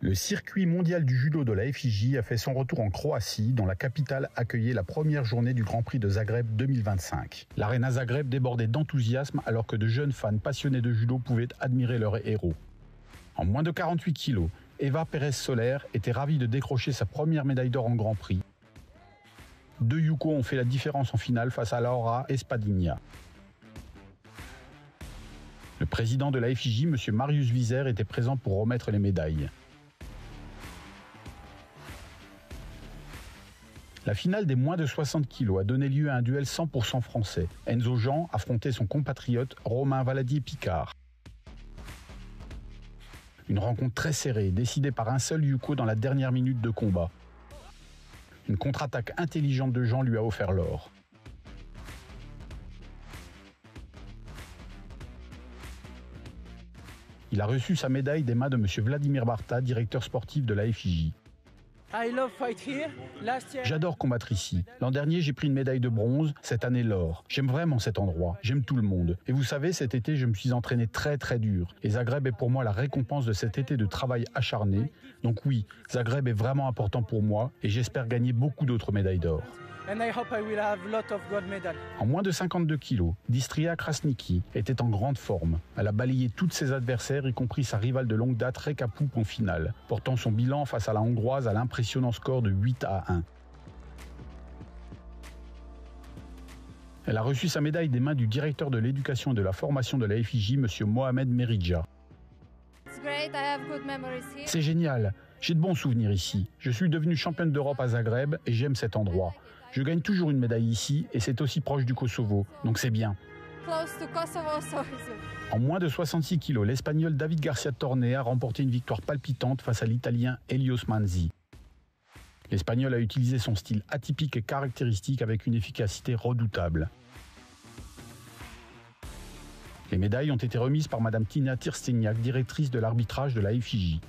Le circuit mondial du judo de la FIJ a fait son retour en Croatie, dont la capitale accueillait la première journée du Grand Prix de Zagreb 2025. L'Arena Zagreb débordait d'enthousiasme alors que de jeunes fans passionnés de judo pouvaient admirer leurs héros. En moins de 48 kilos, Eva Pérez Soler était ravie de décrocher sa première médaille d'or en Grand Prix. Deux Yuko ont fait la différence en finale face à Laura Espadinha. Le président de la FIJ, M. Marius Wieser, était présent pour remettre les médailles. La finale des moins de 60 kg a donné lieu à un duel 100% français. Enzo Jean affrontait son compatriote Romain Valadier-Picard. Une rencontre très serrée, décidée par un seul Yuko dans la dernière minute de combat. Une contre-attaque intelligente de Jean lui a offert l'or. Il a reçu sa médaille des mains de M. Vladimir Barta, directeur sportif de la FIJ. J'adore combattre ici. L'an dernier, j'ai pris une médaille de bronze, cette année l'or. J'aime vraiment cet endroit, j'aime tout le monde. Et vous savez, cet été, je me suis entraîné très très dur. Et Zagreb est pour moi la récompense de cet été de travail acharné. Donc oui, Zagreb est vraiment important pour moi et j'espère gagner beaucoup d'autres médailles d'or. En moins de 52 kilos, Distria Krasniki était en grande forme. Elle a balayé tous ses adversaires, y compris sa rivale de longue date Reka Poup en finale, portant son bilan face à la Hongroise à l'impressionnant score de 8-1. Elle a reçu sa médaille des mains du directeur de l'éducation et de la formation de la FIJ, M. Mohamed Meridja. C'est génial, j'ai de bons souvenirs ici. Je suis devenue championne d'Europe à Zagreb et j'aime cet endroit. Je gagne toujours une médaille ici et c'est aussi proche du Kosovo, donc c'est bien. En moins de 66 kilos, l'Espagnol David Garcia Torné a remporté une victoire palpitante face à l'Italien Helios Manzi. L'Espagnol a utilisé son style atypique et caractéristique avec une efficacité redoutable. Les médailles ont été remises par Mme Tina Tirsteniak, directrice de l'arbitrage de la FIJ.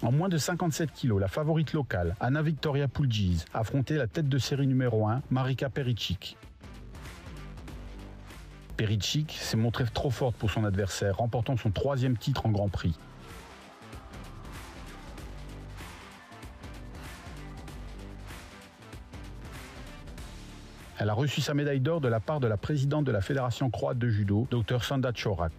En moins de 57 kilos, la favorite locale, Anna Victoria Pulgiz, a affronté la tête de série numéro 1, Marika Pericic. Pericic s'est montrée trop forte pour son adversaire, remportant son 3e titre en Grand Prix. Elle a reçu sa médaille d'or de la part de la présidente de la Fédération croate de judo, Dr Sanda Chorak.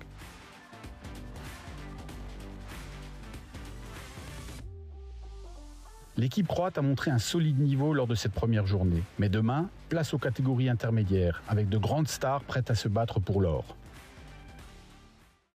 L'équipe croate a montré un solide niveau lors de cette première journée. Mais demain, place aux catégories intermédiaires, avec de grandes stars prêtes à se battre pour l'or.